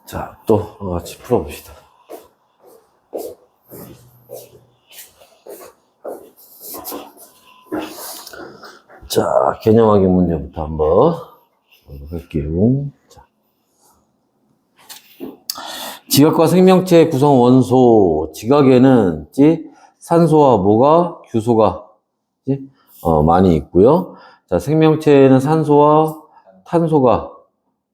자, 또 같이 풀어봅시다. 자, 개념 확인 문제부터 한번 할게요. 자. 지각과 생명체의 구성 원소, 지각에는 산소와 뭐가? 규소가 많이 있고요. 자, 생명체에는 산소와 탄소가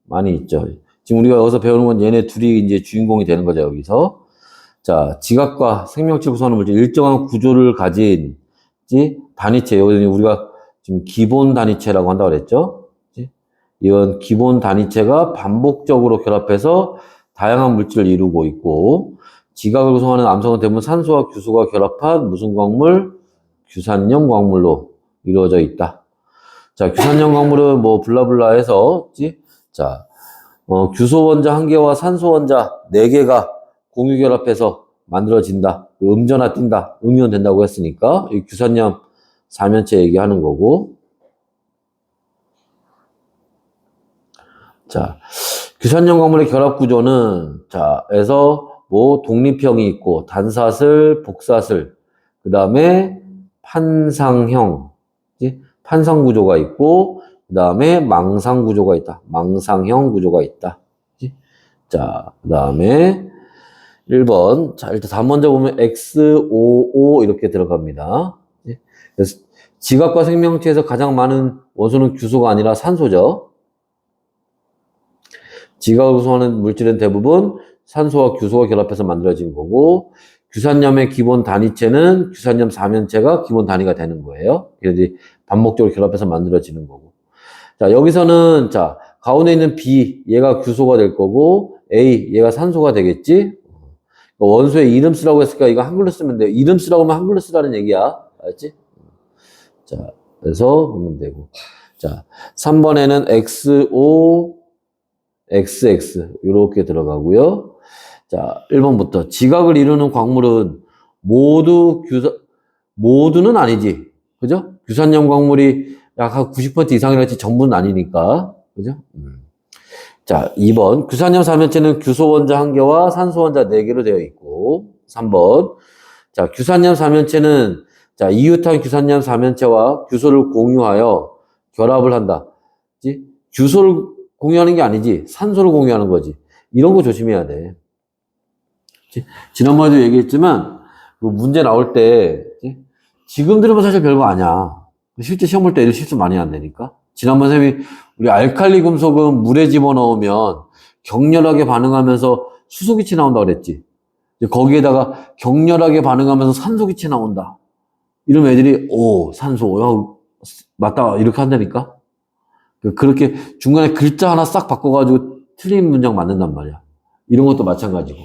많이 있죠. 지금 우리가 여기서 배우는 건 얘네 둘이 이제 주인공이 되는 거죠, 여기서. 자, 지각과 생명체 구성하는 물질, 일정한 구조를 가진 단위체, 여기 우리가 지금 기본 단위체라고 한다고 그랬죠. 이런 기본 단위체가 반복적으로 결합해서 다양한 물질을 이루고 있고, 지각을 구성하는 암석은 대부분 산소와 규소가 결합한 무슨 광물? 규산염 광물로 이루어져 있다. 자, 규산염 광물은 뭐 블라블라 해서, 자, 규소 원자 1개와 산소 원자 4개가 공유 결합해서 만들어진다. 음전화 띈다. 음이온 된다고 했으니까 이 규산염 사면체 얘기하는 거고. 자, 규산염 광물의 결합 구조는 에서 뭐 독립형이 있고 단사슬, 복사슬, 그다음에 판상형, 판상 구조가 있고 그다음에 망상 구조가 있다. 망상형 구조가 있다. 자, 그다음에 1번. 자, 일단 4먼저 보면 XOO 이렇게 들어갑니다. 그래서 지각과 생명체에서 가장 많은 원소는 규소가 아니라 산소죠. 지각을 구성하는 물질은 대부분 산소와 규소가 결합해서 만들어진 거고, 규산염의 기본 단위체는 규산염 사면체가 기본 단위가 되는 거예요. 그래서 반복적으로 결합해서 만들어지는 거고. 자, 여기서는 가운데 있는 B, 얘가 규소가 될 거고, A, 얘가 산소가 되겠지? 원소의 이름 쓰라고 했으니까 이거 한글로 쓰면 돼요. 이름 쓰라고 하면 한글로 쓰라는 얘기야. 알았지? 자, 그래서 보면 되고. 자, 3번에는 XO, XX 이렇게 들어가고요. 자, 1번부터 지각을 이루는 광물은 모두는 아니지. 그죠? 규산염 광물이 약 한 90% 이상이랄지 전부는 아니니까. 그죠? 자, 2번. 규산염 사면체는 규소 원자 1개와 산소 원자 4개로 되어 있고. 3번. 자, 규산염 사면체는 이유탄 규산염 사면체와 규소를 공유하여 결합을 한다. 규소를 공유하는 게 아니지. 산소를 공유하는 거지. 이런 거 조심해야 돼. 지난번에도 얘기했지만 문제 나올 때 지금 들으면 사실 별거 아니야. 실제 시험 볼 때 애들 실수 많이 안 되니까. 지난번 쌤이 우리 알칼리 금속은 물에 집어넣으면 격렬하게 반응하면서 수소기체 나온다고 그랬지. 거기에다가 격렬하게 반응하면서 산소기체 나온다. 이러면 애들이 산소, 야, 맞다 이렇게 한다니까. 그렇게 중간에 글자 하나 싹 바꿔가지고 틀린 문장 만든단 말이야. 이런 것도 마찬가지고.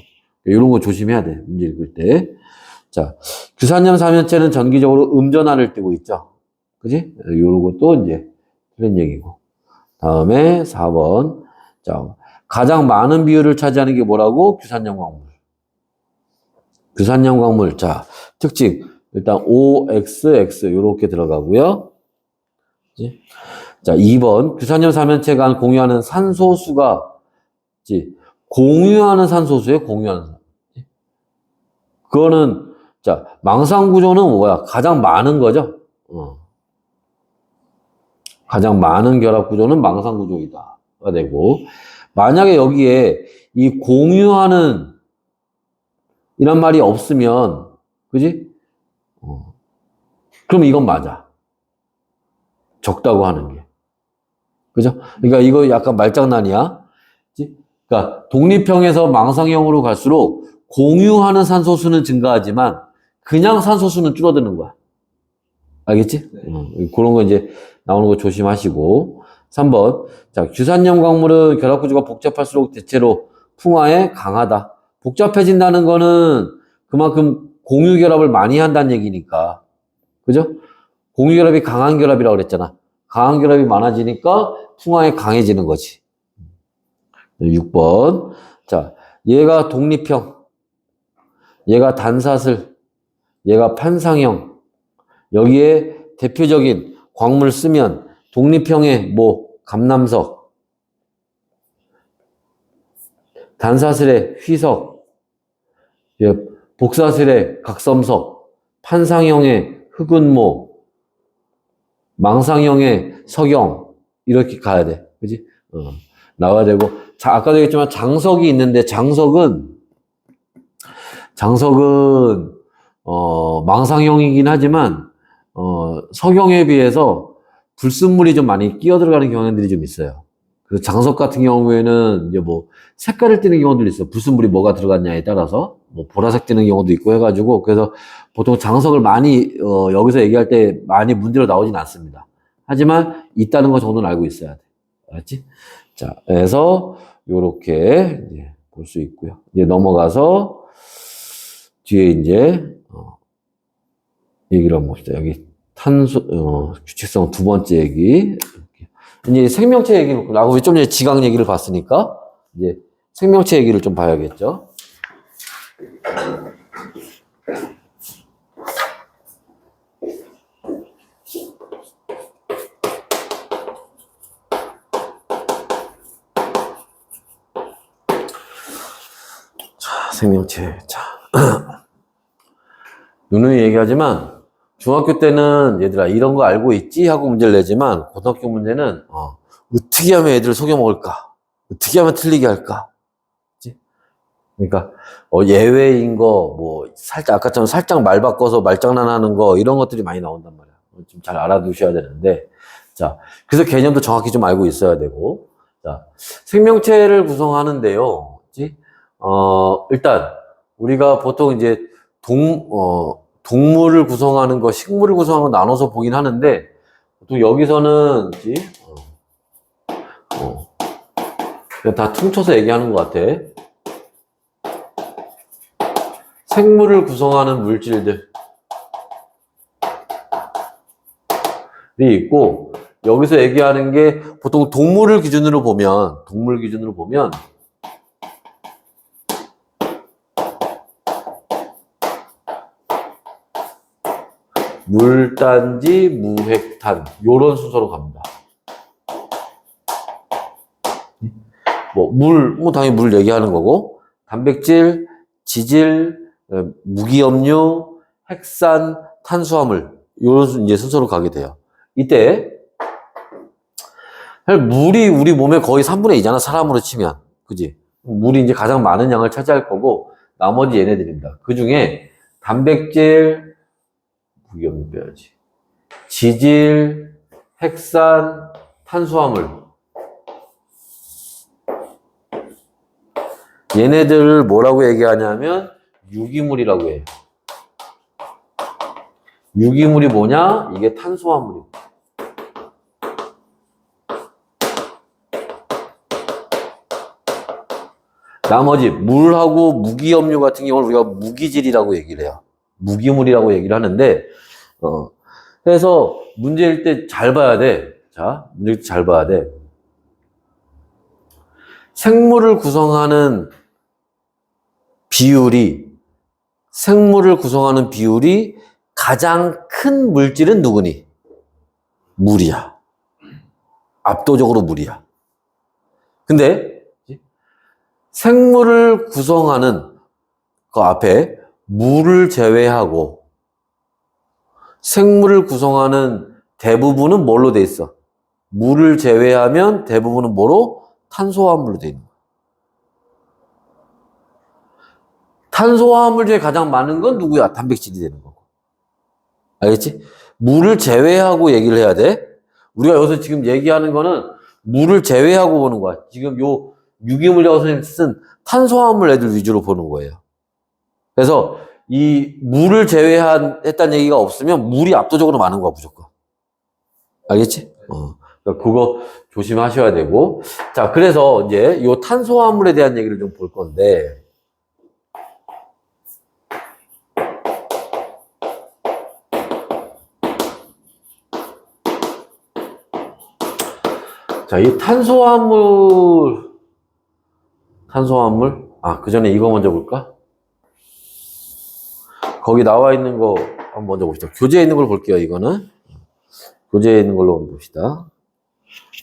이런 거 조심해야 돼. 문제 읽을 때. 자, 규산염 사면체는 전기적으로 음전화를 띠고 있죠. 그지? 이런 것도 이제 틀린 얘기고. 다음에 4번. 자, 가장 많은 비율을 차지하는 게 뭐라고? 규산염 광물. 규산염 광물. 자, 특징. 일단 OXX 이렇게 들어가고요. 그치? 자, 2번. 규산염 사면체가 공유하는 산소수가 공유하는 산소수예요. 공유하는 산소. 그거는 망상 구조는 뭐야? 가장 많은 거죠. 가장 많은 결합 구조는 망상 구조이다가 되고, 만약에 여기에 이 공유하는 이란 말이 없으면, 그지? 그럼 이건 맞아. 적다고 하는 게. 그죠? 그러니까 이거 약간 말장난이야. 그치? 그러니까 독립형에서 망상형으로 갈수록 공유하는 산소수는 증가하지만 그냥 산소수는 줄어드는 거야. 알겠지? 그런 거 이제 나오는 거 조심하시고. 3번. 자, 규산염 광물은 결합 구조가 복잡할수록 대체로 풍화에 강하다. 복잡해진다는 거는 그만큼 공유 결합을 많이 한다는 얘기니까. 그죠? 공유 결합이 강한 결합이라고 그랬잖아. 강한 결합이 많아지니까 풍화에 강해지는 거지. 6번. 자, 얘가 독립형. 얘가 단사슬. 얘가 판상형. 여기에 대표적인 광물 쓰면 독립형의 감남석, 단사슬의 휘석, 예, 복사슬의 각섬석, 판상형의 흑은모, 망상형의 석영, 이렇게 가야 돼. 그지? 나와야 되고. 자, 아까도 얘기했지만 장석이 있는데, 장석은, 망상형이긴 하지만, 석영에 비해서 불순물이 좀 많이 끼어 들어가는 경향들이 좀 있어요. 그래서 장석 같은 경우에는 이제 뭐 색깔을 띠는 경우도 있어. 불순물이 뭐가 들어갔냐에 따라서 뭐 보라색 띠는 경우도 있고 해가지고 그래서 보통 장석을 많이 여기서 얘기할 때 많이 문제로 나오진 않습니다. 하지만 있다는 거 정도는 알고 있어야 돼. 알았지? 자, 그래서 요렇게 볼 수 있고요. 이제 넘어가서 뒤에 이제 얘기를 한번 봅시다. 여기 규칙성 두 번째 얘기. 이제 생명체 얘기를, 나하고 좀 전에 지각 얘기를 봤으니까, 이제 생명체 얘기를 좀 봐야겠죠. 자, 생명체. 자. 누누이 얘기하지만, 중학교 때는 얘들아, 이런 거 알고 있지? 하고 문제를 내지만, 고등학교 문제는, 어떻게 하면 애들을 속여먹을까? 어떻게 하면 틀리게 할까? 그러니까 예외인 거, 뭐 살짝 아까처럼 살짝 말 바꿔서 말장난하는 거 이런 것들이 많이 나온단 말이야. 좀 잘 알아두셔야 되는데, 자, 그래서 개념도 정확히 좀 알고 있어야 되고, 자, 생명체를 구성하는데요. 그치? 일단 우리가 보통 이제 동물을 구성하는 거, 식물을 구성하는 거 나눠서 보긴 하는데, 또 여기서는 그치? 그냥 다 퉁쳐서 얘기하는 것 같아. 생물을 구성하는 물질들이 있고, 여기서 얘기하는 게 보통 동물 기준으로 보면 물단지, 무핵탄 요런 순서로 갑니다. 뭐 당연히 물 얘기하는 거고, 단백질, 지질, 무기염료, 핵산, 탄수화물 요런 이제 순서로 가게 돼요. 이때 물이 우리 몸에 거의 3분의 2잖아, 사람으로 치면. 그지? 물이 이제 가장 많은 양을 차지할 거고, 나머지 얘네들입니다. 그 중에 단백질, 무기염료 빼야지. 지질, 핵산, 탄수화물. 얘네들을 뭐라고 얘기하냐면 유기물이라고 해요. 유기물이 뭐냐? 이게 탄수화물이에요. 나머지 물하고 무기염료 같은 경우는 우리가 무기질이라고 얘기를 해요. 무기물이라고 얘기를 하는데, 그래서 문제일 때 잘 봐야 돼. 자, 문제일 때 잘 봐야 돼. 생물을 구성하는 비율이 가장 큰 물질은 누구니? 물이야. 압도적으로 물이야. 근데 생물을 구성하는 그 앞에 물을 제외하고 생물을 구성하는 대부분은 뭘로 돼 있어? 물을 제외하면 대부분은 뭐로? 탄수화물로 돼 있는 거야. 탄수화물 중에 가장 많은 건 누구야? 단백질이 되는 거고. 알겠지? 물을 제외하고 얘기를 해야 돼. 우리가 여기서 지금 얘기하는 거는 물을 제외하고 보는 거야. 지금 요 유기물이라고 선생님 쓴 탄수화물 애들 위주로 보는 거예요. 그래서 이 물을 제외했다는 얘기가 없으면 물이 압도적으로 많은 거야, 무조건. 알겠지? 그거 조심하셔야 되고. 자, 그래서 이제 요 탄수화물에 대한 얘기를 좀 볼 건데, 자, 이 탄수화물, 그 전에 이거 먼저 볼까? 거기 나와 있는 거 한번 먼저 봅시다. 교재에 있는 걸 볼게요, 이거는. 교재에 있는 걸로 한번 봅시다.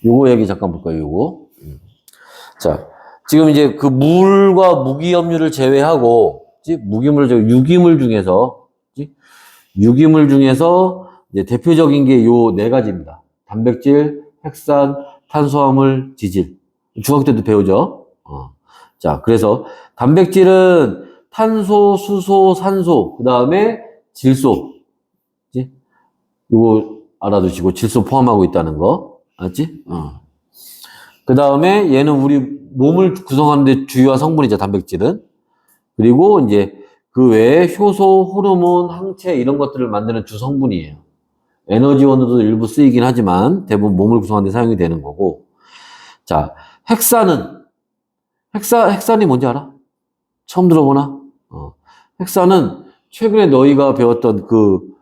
요거 얘기 잠깐 볼까요, 요거? 자, 지금 이제 그 물과 무기염류를 제외하고, 유기물 중에서, 유기물 중에서 이제 대표적인 게 요 네 가지입니다. 단백질, 핵산, 탄수화물, 지질. 중학교 때도 배우죠. 자, 그래서 단백질은 탄소, 수소, 산소, 그 다음에 질소. 그치? 요거 알아두시고 질소 포함하고 있다는 거. 알았지? 그 다음에 얘는 우리 몸을 구성하는데 주요한 성분이죠, 단백질은. 그리고 이제 그 외에 효소, 호르몬, 항체 이런 것들을 만드는 주 성분이에요. 에너지원으로도 일부 쓰이긴 하지만 대부분 몸을 구성하는 데 사용이 되는 거고. 자, 핵산이 뭔지 알아? 처음 들어보나? 핵산은 최근에 너희가 배웠던 그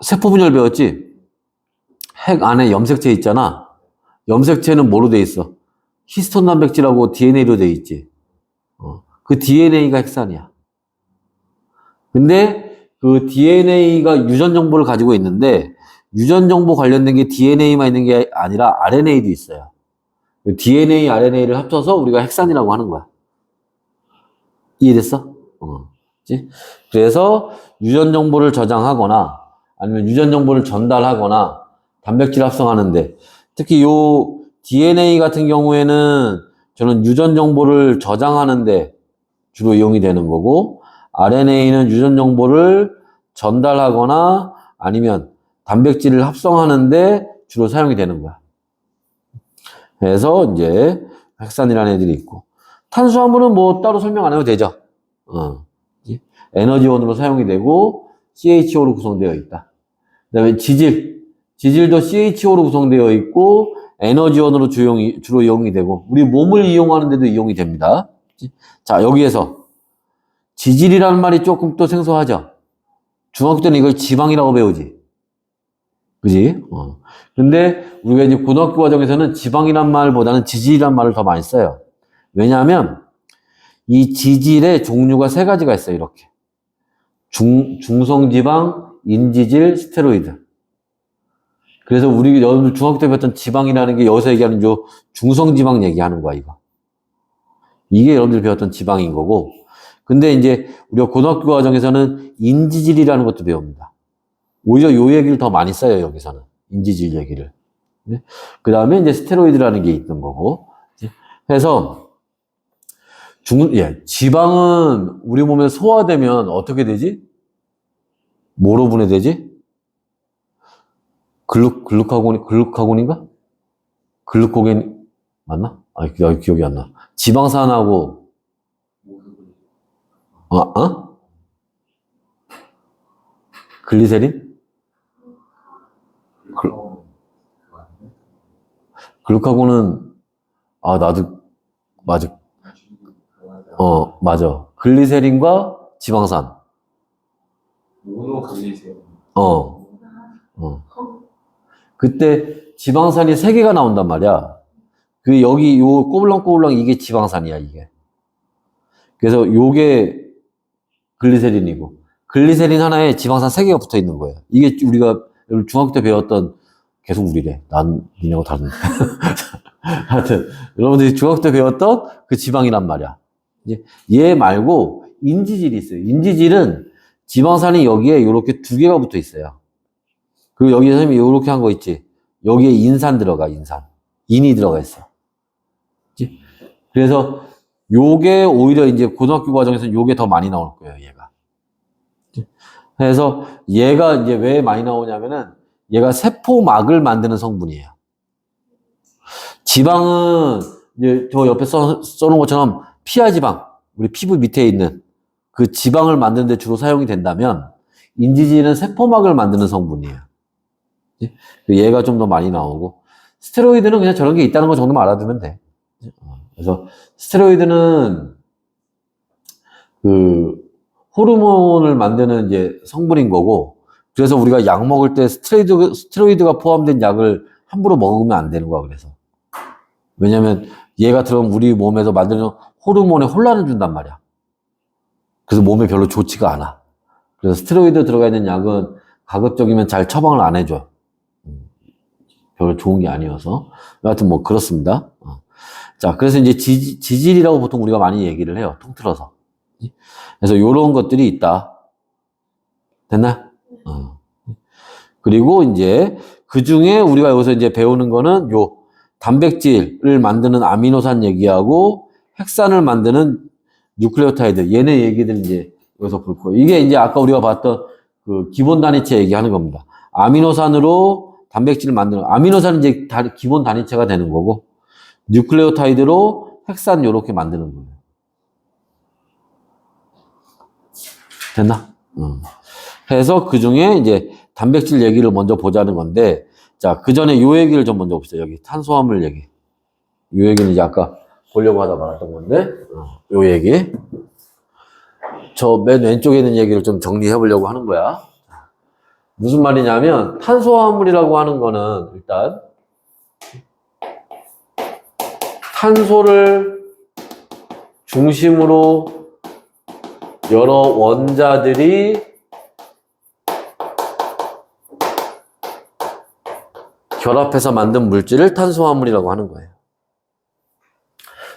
세포 분열 배웠지? 핵 안에 염색체 있잖아. 염색체는 뭐로 돼 있어? 히스톤 단백질하고 DNA로 돼 있지. 그 DNA가 핵산이야. 근데 그 DNA가 유전 정보를 가지고 있는데 유전 정보 관련된 게 DNA만 있는 게 아니라 RNA도 있어요. DNA, RNA를 합쳐서 우리가 핵산이라고 하는 거야. 이해됐어? 그치? 그래서 유전 정보를 저장하거나 아니면 유전 정보를 전달하거나 단백질 합성하는데 특히 요 DNA 같은 경우에는 저는 유전 정보를 저장하는데 주로 이용이 되는 거고 RNA는 유전 정보를 전달하거나 아니면 단백질을 합성하는데 주로 사용이 되는 거야. 그래서 이제 핵산이라는 애들이 있고 탄수화물은 뭐 따로 설명 안 해도 되죠. 에너지원으로 사용이 되고 CHO로 구성되어 있다. 그 다음에 지질도 CHO로 구성되어 있고 에너지원으로 주로 이용이 되고 우리 몸을 이용하는 데도 이용이 됩니다. 자, 여기에서 지질이라는 말이 조금 또 생소하죠. 중학교 때는 이걸 지방이라고 배우지. 그지? 근데 우리가 이제 고등학교 과정에서는 지방이란 말보다는 지질이란 말을 더 많이 써요. 왜냐하면 이 지질의 종류가 세 가지가 있어요. 이렇게. 중성지방, 인지질, 스테로이드. 그래서 우리 여러분들 중학교 때 배웠던 지방이라는 게 여기서 얘기하는 요 중성지방 얘기하는 거야, 이거. 이게 여러분들이 배웠던 지방인 거고. 근데 이제 우리가 고등학교 과정에서는 인지질이라는 것도 배웁니다. 오히려 요 얘기를 더 많이 써요, 여기서는. 인지질 얘기를. 네? 그 다음에 이제 스테로이드라는 게 있던 거고. 그래서 지방은 우리 몸에 소화되면 어떻게 되지? 뭐로 분해되지? 글루카곤인가? 글루코겐, 맞나? 기억이 안 나. 지방산하고, 글리세린? 글루카곤은, 나도, 맞아. 맞아. 글리세린과 지방산. 모노글리세린. 그때 지방산이 3개가 나온단 말이야. 여기 요 꼬불렁꼬불렁 이게 지방산이야, 이게. 그래서 요게 글리세린이고, 글리세린 하나에 지방산 3개가 붙어 있는 거예요. 이게 우리가 중학교 때 배웠던, 계속 우리래. 난 니네하고 다른데. 하여튼, 여러분들이 중학교 때 배웠던 그 지방이란 말이야. 얘 말고 인지질이 있어요. 인지질은 지방산이 여기에 요렇게 2개가 붙어 있어요. 그리고 여기 선생님이 요렇게 한 거 있지. 여기에 인산 들어가, 인산. 인이 들어가 있어. 그치? 그래서 요게 오히려 이제 고등학교 과정에서 요게 더 많이 나올 거예요, 얘가. 그치? 그래서 얘가 이제 왜 많이 나오냐면은 얘가 세포막을 만드는 성분이에요. 지방은 이제 저 옆에 써놓은 것처럼 피하 지방, 우리 피부 밑에 있는 그 지방을 만드는 데 주로 사용이 된다면 인지질은 세포막을 만드는 성분이에요. 얘가 좀 더 많이 나오고 스테로이드는 그냥 저런 게 있다는 거 정도만 알아두면 돼. 그래서 스테로이드는 그 호르몬을 만드는 이제 성분인 거고 그래서 우리가 약 먹을 때 스테로이드가 포함된 약을 함부로 먹으면 안 되는 거야. 그래서 왜냐면 얘가 들어가면 우리 몸에서 만드는 호르몬에 혼란을 준단 말이야. 그래서 몸에 별로 좋지가 않아. 그래서 스테로이드 들어가 있는 약은 가급적이면 잘 처방을 안 해줘. 별로 좋은 게 아니어서. 여하튼 뭐 그렇습니다. 자, 그래서 이제 지질이라고 보통 우리가 많이 얘기를 해요. 통틀어서. 그래서 요런 것들이 있다. 됐나? 그리고 이제 그 중에 우리가 여기서 이제 배우는 거는 요 단백질을 만드는 아미노산 얘기하고 핵산을 만드는 뉴클레오타이드 얘네 얘기들 이제 여기서 볼 거예요. 이게 이제 아까 우리가 봤던 그 기본 단위체 얘기하는 겁니다. 아미노산으로 단백질을 만드는 아미노산은 이제 기본 단위체가 되는 거고 뉴클레오타이드로 핵산 요렇게 만드는 거예요. 됐나? 해서 그 중에 이제 단백질 얘기를 먼저 보자는 건데, 자, 그 전에 요 얘기를 좀 먼저 봅시다. 여기 탄수화물 얘기. 요 얘기는 이제 아까 보려고 하다 말았던 건데, 요 얘기. 저 맨 왼쪽에 있는 얘기를 좀 정리해 보려고 하는 거야. 무슨 말이냐면, 탄수화물이라고 하는 거는 일단, 탄소를 중심으로 여러 원자들이 결합해서 만든 물질을 탄수화물이라고 하는 거예요.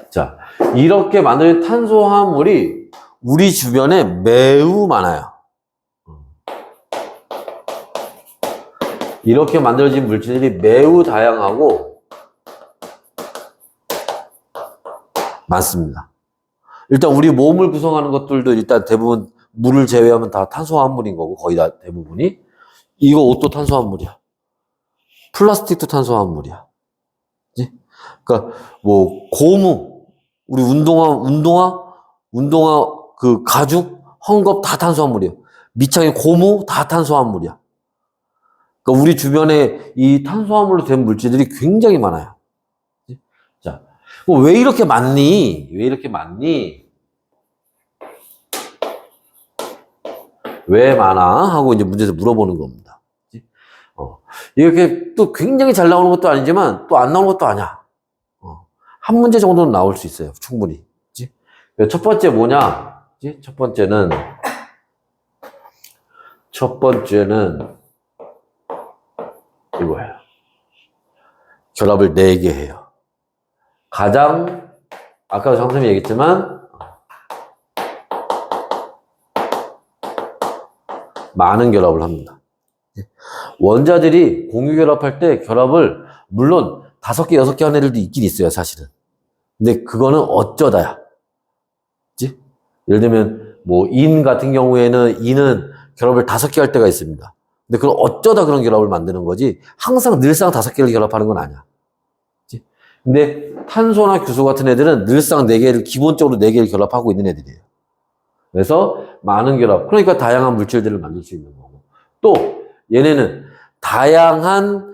자, 이렇게 만든 탄수화물이 우리 주변에 매우 많아요. 이렇게 만들어진 물질들이 매우 다양하고 많습니다. 일단 우리 몸을 구성하는 것들도 일단 대부분 물을 제외하면 다 탄수화물인 거고 거의 다 대부분이. 이거 옷도 탄수화물이야. 플라스틱도 탄수화물이야. 그치? 그러니까 뭐 고무, 우리 운동화 그 가죽, 헝겊 다 탄수화물이야. 밑창에 고무 다 탄수화물이야. 그러니까 우리 주변에 이 탄수화물로 된 물질들이 굉장히 많아요. 그치? 자, 왜 이렇게 많니? 왜 이렇게 많니? 왜 많아? 하고 이제 문제에서 물어보는 겁니다. 이렇게 또 굉장히 잘 나오는 것도 아니지만 또 안 나오는 것도 아니야. 한 문제 정도는 나올 수 있어요. 충분히. 그치? 첫 번째 뭐냐? 그치? 첫 번째는 이거예요. 결합을 4개 해요. 가장 아까 선생님이 얘기했지만 많은 결합을 합니다. 원자들이 공유 결합할 때 결합을 물론 5개, 6개 하는 애들도 있긴 있어요, 사실은. 근데 그거는 어쩌다야. 그치? 예를 들면 뭐 인 같은 경우에는 인은 결합을 5개 할 때가 있습니다. 근데 그건 어쩌다 그런 결합을 만드는 거지 항상 늘상 5개를 결합하는 건 아니야. 그치? 근데 탄소나 규소 같은 애들은 늘상 4개를 기본적으로 4개를 결합하고 있는 애들이에요. 그래서 많은 결합, 그러니까 다양한 물질들을 만들 수 있는 거고. 또 얘네는 다양한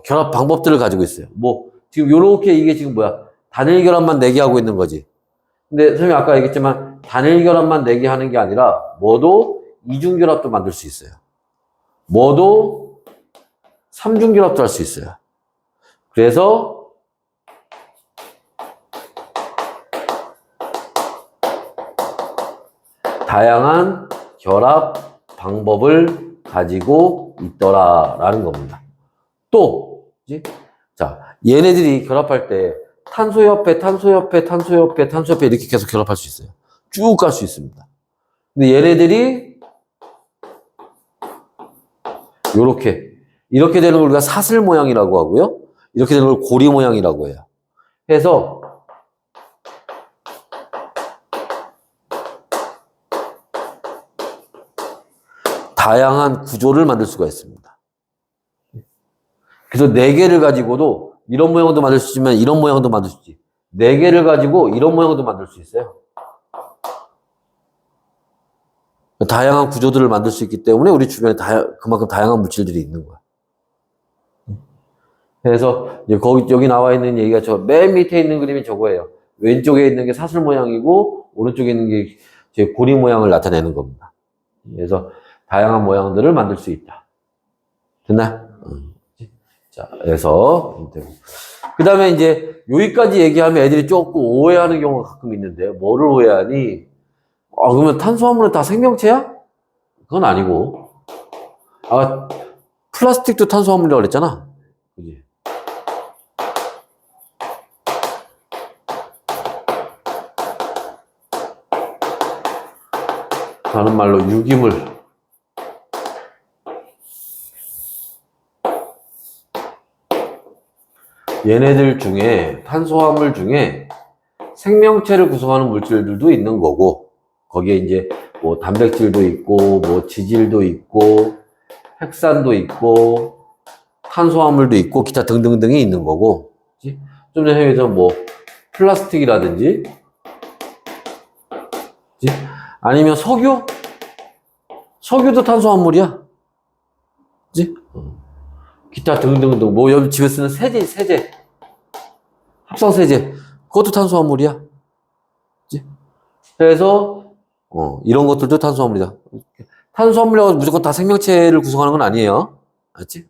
결합 방법들을 가지고 있어요. 뭐 지금 요렇게 이게 지금 뭐야? 단일 결합만 4개 하고 있는 거지. 근데 선생님이 아까 얘기했지만 단일 결합만 4개 하는 게 아니라 뭐도 이중 결합도 만들 수 있어요. 뭐도 삼중 결합도 할 수 있어요. 그래서 다양한 결합 방법을 가지고 있더라라는 겁니다. 또, 자, 얘네들이 결합할 때 탄소 옆에 이렇게 계속 결합할 수 있어요. 쭉 갈 수 있습니다. 근데 얘네들이 이렇게 되는 걸 우리가 사슬 모양이라고 하고요. 이렇게 되는 걸 고리 모양이라고 해요. 해서 다양한 구조를 만들 수가 있습니다. 그래서 4개를 가지고도 이런 모양도 만들 수 있지만 이런 모양도 만들 수 있지. 4개를 가지고 이런 모양도 만들 수 있어요. 다양한 구조들을 만들 수 있기 때문에 우리 주변에 그만큼 다양한 물질들이 있는 거야. 그래서 이제 여기 나와 있는 얘기가 저 맨 밑에 있는 그림이 저거예요. 왼쪽에 있는 게 사슬 모양이고 오른쪽에 있는 게 제 고리 모양을 나타내는 겁니다. 그래서 다양한 모양들을 만들 수 있다. 됐나? 자, 그래서 그 다음에 이제 여기까지 얘기하면 애들이 조금 오해하는 경우가 가끔 있는데 뭐를 오해하니? 그러면 탄수화물은 다 생명체야? 그건 아니고. 플라스틱도 탄수화물이라고 그랬잖아. 그지? 다른 말로 유기물. 얘네들 중에, 탄수화물 중에 생명체를 구성하는 물질들도 있는 거고, 거기에 이제 뭐 단백질도 있고, 뭐 지질도 있고, 핵산도 있고, 탄수화물도 있고, 기타 등등등이 있는 거고, 그치? 좀 전에 얘기해서 뭐 플라스틱이라든지, 그치? 아니면 석유? 석유도 탄수화물이야. 그치? 기타 등등등, 뭐 여기 집에 쓰는 세제, 합성세제, 그것도 탄수화물이야. 그치? 그래서 이런 것들도 탄수화물이다. 탄수화물이라고 무조건 다 생명체를 구성하는 건 아니에요. 알지?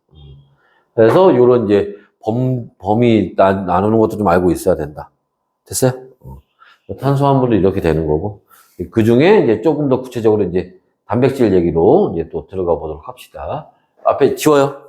그래서 요런 이제 범위 나누는 것도 좀 알고 있어야 된다. 됐어요? 탄수화물은 이렇게 되는 거고, 그 중에 이제 조금 더 구체적으로 이제 단백질 얘기로 이제 또 들어가 보도록 합시다. 앞에 지워요.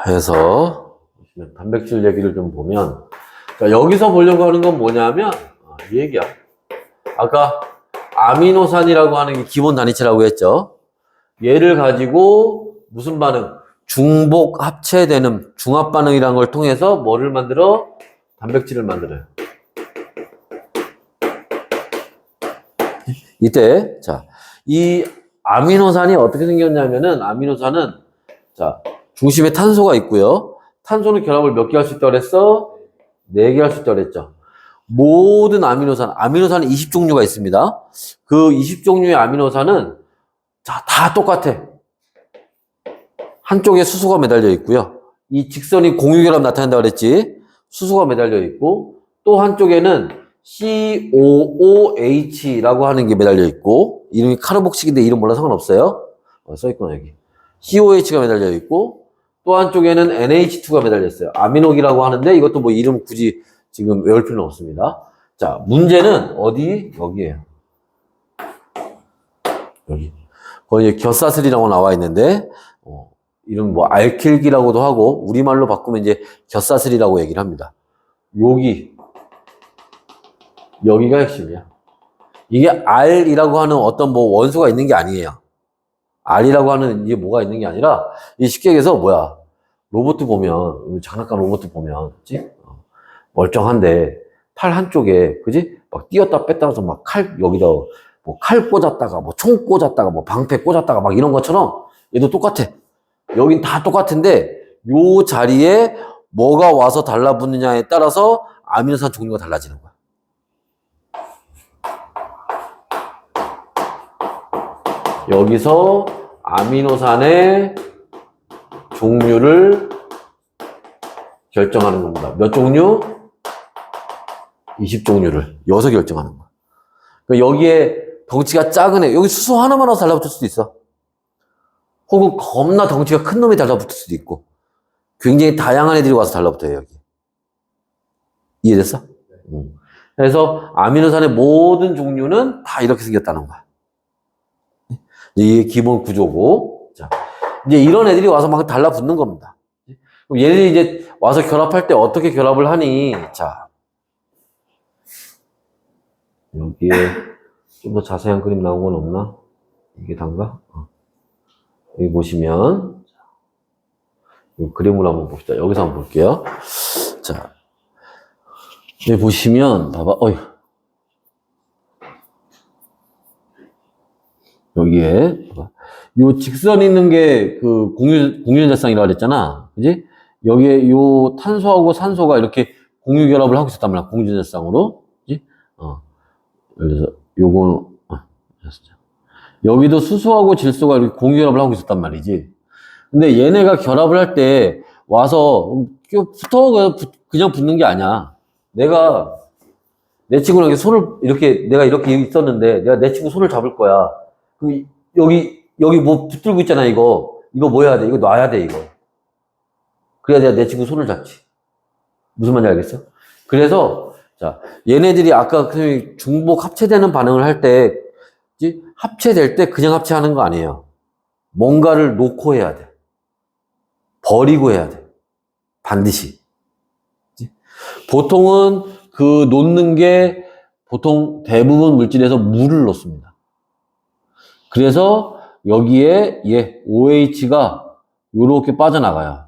해서 단백질 얘기를 좀 보면, 자, 여기서 보려고 하는 건 뭐냐면 이 얘기야. 아까 아미노산이라고 하는 게 기본 단위체라고 했죠. 얘를 가지고 무슨 반응? 중복 합체되는 중합 반응이라는 걸 통해서 뭐를 만들어? 단백질을 만들어요. 이때 자, 이 아미노산이 어떻게 생겼냐면은, 아미노산은 자, 중심에 탄소가 있고요. 탄소는 결합을 몇 개 할 수 있다고 그랬어? 4개 할 수 있다고 그랬죠. 모든 아미노산은 20종류가 있습니다. 그 20종류의 아미노산은 자, 다 똑같아. 한쪽에 수소가 매달려 있고요. 이 직선이 공유결합 나타낸다고 그랬지. 수소가 매달려 있고, 또 한쪽에는 COOH라고 하는 게 매달려 있고, 이름이 카르복식인데 이름 몰라 상관없어요. 써있구나 여기. COH가 매달려 있고, 또 한쪽에는 NH2가 매달려 있어요. 아미노기라고 하는데 이것도 뭐 이름 굳이 지금 외울 필요는 없습니다. 자, 문제는 어디? 여기에요. 여기. 거기 곁사슬이라고 나와 있는데, 이름 뭐 알킬기라고도 하고, 우리말로 바꾸면 이제 곁사슬이라고 얘기를 합니다. 여기가 핵심이야. 이게 R이라고 하는 어떤 뭐 원소가 있는 게 아니에요. R이라고 하는 이게 뭐가 있는 게 아니라, 이 쉽게 얘기해서 뭐야. 로봇 보면, 장난감 로봇 보면, 그치? 멀쩡한데, 팔 한쪽에, 그지? 막 뛰었다 뺐다 해서 막 여기다 뭐 칼 꽂았다가, 뭐 총 꽂았다가, 뭐 방패 꽂았다가 막 이런 것처럼 얘도 똑같아. 여긴 다 똑같은데, 요 자리에 뭐가 와서 달라붙느냐에 따라서 아미노산 종류가 달라지는 거야. 여기서 아미노산의 종류를 결정하는 겁니다. 몇 종류? 20종류를 여기서 결정하는 거야. 그러니까 여기에 덩치가 작은 애, 여기 수소 하나만 와서 달라붙을 수도 있어. 혹은 겁나 덩치가 큰 놈이 달라붙을 수도 있고, 굉장히 다양한 애들이 와서 달라붙어요, 여기. 이해됐어? 그래서 아미노산의 모든 종류는 다 이렇게 생겼다는 거야. 이게 기본 구조고, 자, 이제 이런 애들이 와서 막 달라붙는 겁니다. 그럼 얘네들이 이제 와서 결합할 때 어떻게 결합을 하니? 자, 여기에 좀 더 자세한 그림 나온 건 없나? 이게 단가? 여기 보시면, 이 그림으로 한번 봅시다. 여기서 한번 볼게요. 자, 여기 보시면, 봐봐, 여기에, 봐봐. 요 직선 있는 게 그 공유전자쌍이라고 그랬잖아. 그지? 여기에 요 탄소하고 산소가 이렇게 공유 결합을 하고 있었단 말이야. 공유전자쌍으로. 그지? 그래서 요거, 여기도 수소하고 질소가 이렇게 공유 결합을 하고 있었단 말이지. 근데 얘네가 결합을 할 때 와서 그냥 붙는 게 아니야. 내가 내 친구랑 이렇게 손을, 이렇게, 내가 이렇게 있었는데, 내가 내 친구 손을 잡을 거야. 그럼 여기 뭐 붙들고 있잖아, 이거. 이거 뭐 해야 돼? 이거 놔야 돼, 이거. 그래야 내가 내 친구 손을 잡지. 무슨 말인지 알겠어? 그래서, 자, 얘네들이 아까 중복 합체되는 반응을 할 때, 합체될 때 그냥 합체하는 거 아니에요. 뭔가를 놓고 해야 돼. 버리고 해야 돼. 반드시. 보통은 그 놓는 게 보통 대부분 물질에서 물을 놓습니다. 그래서 여기에 OH가 이렇게 빠져나가요.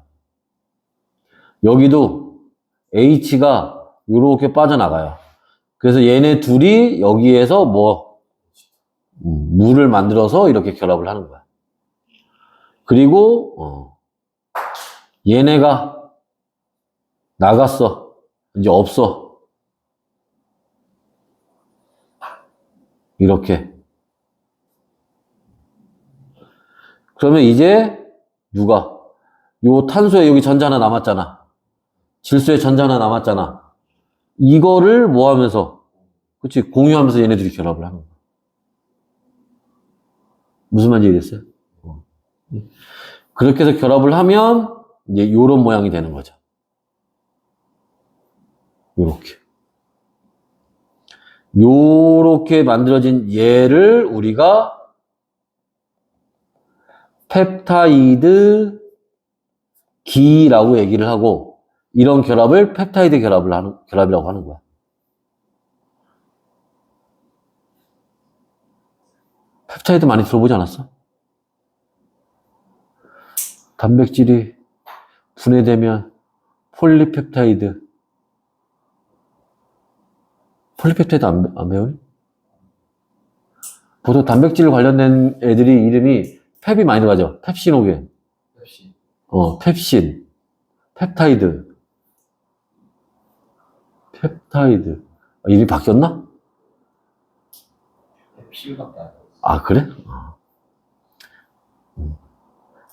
여기도 H가 이렇게 빠져나가요. 그래서 얘네 둘이 여기에서 물을 만들어서 이렇게 결합을 하는 거야. 그리고 얘네가 나갔어. 이제 없어. 이렇게. 그러면 이제 누가? 요 탄소에 여기 전자 하나 남았잖아. 질소에 전자 하나 남았잖아. 이거를 뭐 하면서? 그치? 공유하면서 얘네들이 결합을 하는 거야. 무슨 말인지 이해됐어요? 그렇게 해서 결합을 하면 이제 요런 모양이 되는 거죠. 요렇게 만들어진 얘를 우리가 펩타이드 기라고 얘기를 하고, 이런 결합을 펩타이드 결합이라고 하는 거야. 펩타이드 많이 들어보지 않았어? 단백질이 분해되면 폴리펩타이드 안 배우니? 보통 단백질 관련된 애들이 이름이 펩이 많이 들어가죠. 펩시노겐. 펩신. 펩타이드. 이름이 바뀌었나? 펩신 같다. 아, 그래?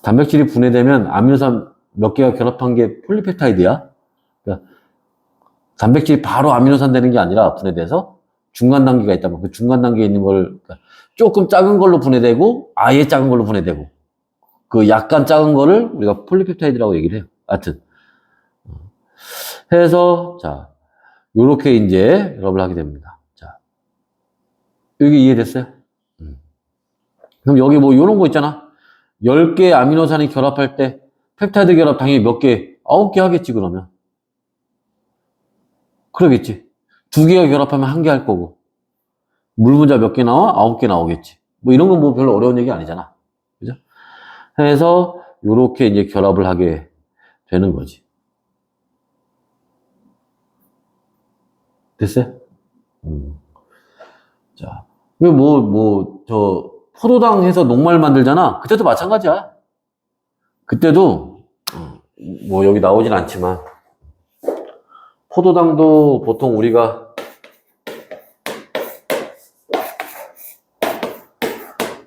단백질이 분해되면 아미노산 몇 개가 결합한 게 폴리펩타이드야. 그러니까 단백질이 바로 아미노산 되는 게 아니라 분해돼서 중간 단계가 있다면 그 중간 단계에 있는 걸 그러니까 조금 작은 걸로 분해되고 아예 작은 걸로 분해되고 그 약간 작은 거를 우리가 폴리펩타이드라고 얘기를 해요. 하여튼 해서 자 요렇게 이제 결합을 하게 됩니다. 자 여기 이해됐어요? 그럼 여기 뭐 요런 거 있잖아. 10개 아미노산이 결합할 때 펩타이드 결합 당연히 몇 개? 9개 하겠지 그러면. 그러겠지. 2개가 결합하면 1개 할 거고. 물 분자 몇 개 나와? 9개 나오겠지. 뭐 이런 건 뭐 별로 어려운 얘기 아니잖아. 그죠? 해서 요렇게 이제 결합을 하게 되는 거지. 됐어요? 자. 포도당 해서 녹말 만들잖아. 그때도 마찬가지야. 그때도, 뭐 여기 나오진 않지만, 포도당도 보통 우리가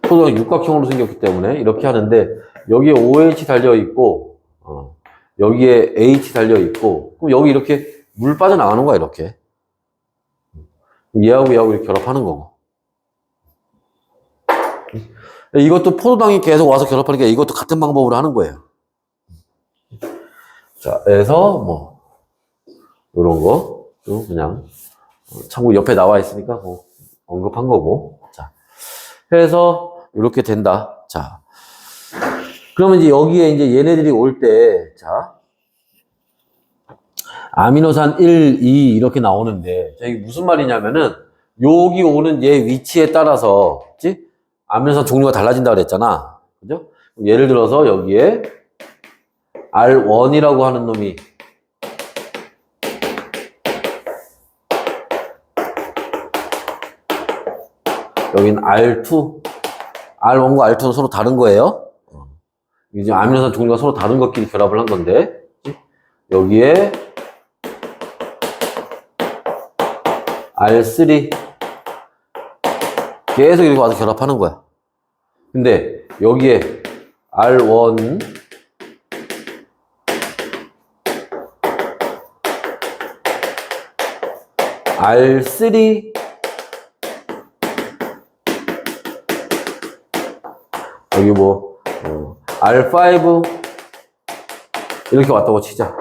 포도당 육각형으로 생겼기 때문에 이렇게 하는데 여기에 OH 달려있고 여기에 H 달려있고 그럼 여기 이렇게 물 빠져나가는 거야 이렇게 얘하고 이렇게 결합하는 거고 이것도 포도당이 계속 와서 결합하니까 이것도 같은 방법으로 하는 거예요. 자, 그래서 뭐 요런 거또 그냥 참고 옆에 나와 있으니까 뭐 언급한 거고 자 그래서 이렇게 된다. 자, 그러면 이제 여기에 이제 얘네들이 올 때, 자, 아미노산 1, 2 이렇게 나오는데, 자, 이게 무슨 말이냐면은, 여기 오는 얘 위치에 따라서, 그치? 아미노산 종류가 달라진다 그랬잖아. 그죠? 예를 들어서 여기에 R1이라고 하는 놈이, 여긴 R2, R1과 R2는 서로 다른 거예요. 이제 아미노산 종류가 서로 다른 것끼리 결합을 한 건데, 여기에 R3 계속 이렇게 와서 결합하는 거야. 근데 여기에 R1 R2 R3 여기 뭐 R5 이렇게 왔다고 치자.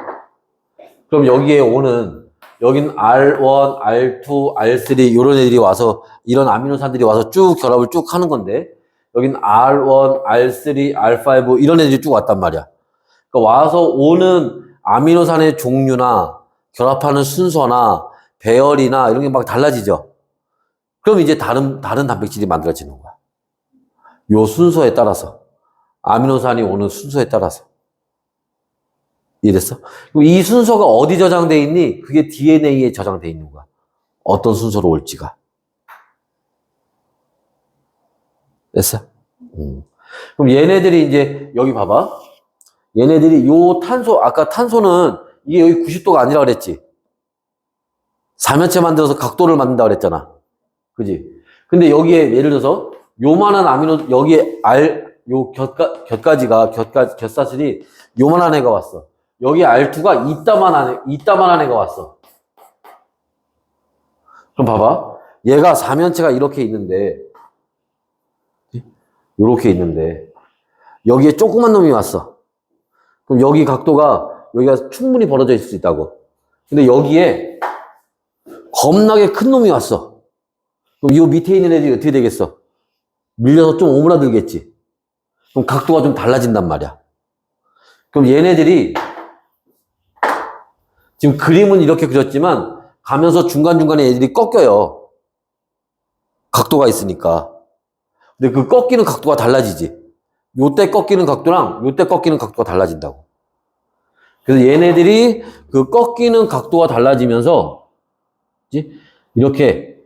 그럼 여기에 오는 여긴 R1, R2, R3 이런 애들이 와서 이런 아미노산들이 와서 쭉 결합을 쭉 하는 건데 여긴 R1, R3, R5 이런 애들이 쭉 왔단 말이야. 그러니까 와서 오는 아미노산의 종류나 결합하는 순서나 배열이나 이런 게 막 달라지죠. 그럼 이제 다른 단백질이 만들어지는 거야. 요 순서에 따라서 아미노산이 오는 순서에 따라서 이해됐어? 그럼 이 순서가 어디 저장돼 있니? 그게 DNA에 저장돼 있는 거야. 어떤 순서로 올지가. 됐어? 그럼 얘네들이 이제 여기 봐봐. 얘네들이 요 탄소 아까 탄소는 이게 여기 90도가 아니라 그랬지. 사면체 만들어서 각도를 만든다 그랬잖아. 그지? 근데 여기에 예를 들어서 요만한 아미노 여기에 요 곁가슬이 요만한 애가 왔어. 여기 R2가 이따만한 애가 왔어. 그럼 봐봐. 얘가 사면체가 이렇게 있는데 요렇게 있는데 여기에 조그만 놈이 왔어. 그럼 여기 각도가 여기가 충분히 벌어져 있을 수 있다고. 근데 여기에 겁나게 큰 놈이 왔어. 그럼 이 밑에 있는 애들이 어떻게 되겠어? 밀려서 좀 오므라들겠지. 그럼 각도가 좀 달라진단 말이야. 그럼 얘네들이 지금 그림은 이렇게 그렸지만 가면서 중간중간에 애들이 꺾여요. 각도가 있으니까. 근데 그 꺾이는 각도가 달라지지. 요때 꺾이는 각도랑 요때 꺾이는 각도가 달라진다고. 그래서 얘네들이 그 꺾이는 각도가 달라지면서 이렇게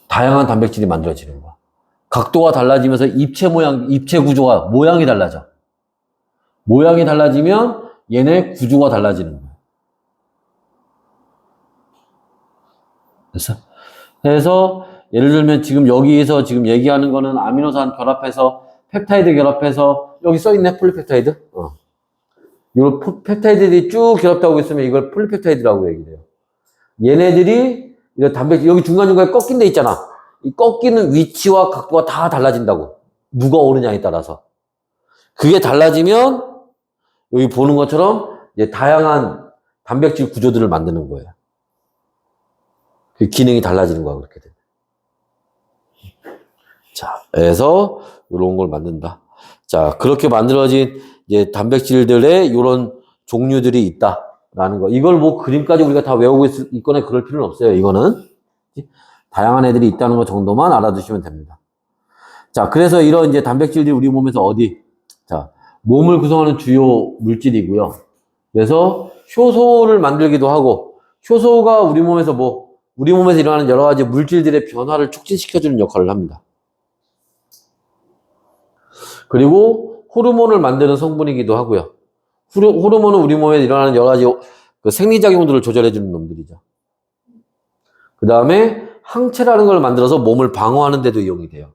다양한 단백질이 만들어지는 거야. 각도가 달라지면서 입체 구조가 모양이 달라져. 모양이 달라지면 얘네 구조가 달라지는 거야. 됐어? 그래서 예를 들면 지금 여기에서 지금 얘기하는 거는 아미노산 결합해서 펩타이드 결합해서 여기 써있네 폴리펩타이드. 요 펩타이드들이 쭉 결합되고 있으면 이걸 폴리펩타이드라고 얘기를 해요. 얘네들이 이런 단백질 여기 중간중간에 꺾인 데 있잖아. 이 꺾이는 위치와 각도가 다 달라진다고. 누가 오느냐에 따라서. 그게 달라지면 여기 보는 것처럼 이제 다양한 단백질 구조들을 만드는 거예요. 그 기능이 달라지는 거야, 그렇게 되면. 자, 그래서 이런 걸 만든다. 자, 그렇게 만들어진 이제 단백질들의 이런 종류들이 있다라는 거. 이걸 뭐 그림까지 우리가 다 외우고 있거나 그럴 필요는 없어요. 이거는 다양한 애들이 있다는 것 정도만 알아두시면 됩니다. 자, 그래서 이런 이제 단백질들이 우리 몸에서 자, 몸을 구성하는 주요 물질이고요. 그래서 효소를 만들기도 하고, 효소가 우리 몸에서 우리 몸에서 일어나는 여러 가지 물질들의 변화를 촉진시켜주는 역할을 합니다. 그리고 호르몬을 만드는 성분이기도 하고요. 호르몬은 우리 몸에 일어나는 여러 가지 그 생리작용들을 조절해주는 놈들이죠. 그 다음에 항체라는 걸 만들어서 몸을 방어하는 데도 이용이 돼요.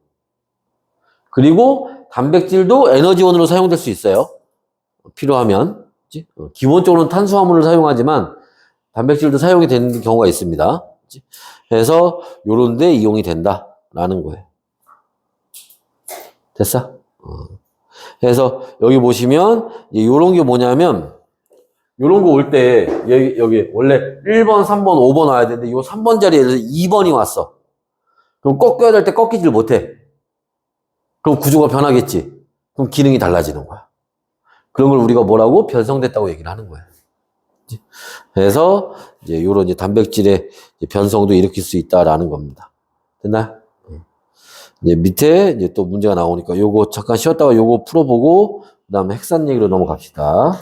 그리고 단백질도 에너지원으로 사용될 수 있어요. 필요하면. 기본적으로는 탄수화물을 사용하지만 단백질도 사용이 되는 경우가 있습니다. 그래서 요런 데 이용이 된다라는 거예요. 됐어? 그래서 여기 보시면 요런 게 뭐냐면 요런 거 올 때 여기 원래 1번, 3번, 5번 와야 되는데 요 3번 자리에 2번이 왔어. 그럼 꺾여야 될 때 꺾이질 못해. 그럼 구조가 변하겠지. 그럼 기능이 달라지는 거야. 그런 걸 우리가 뭐라고? 변성됐다고 얘기를 하는 거야. 그래서 이제 요런 이제 단백질의 변성도 일으킬 수 있다라는 겁니다. 됐나요? 이제 밑에 이제 또 문제가 나오니까 요거 잠깐 쉬었다가 요거 풀어보고 그 다음에 핵산 얘기로 넘어갑시다.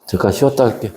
잠깐 쉬었다 할게.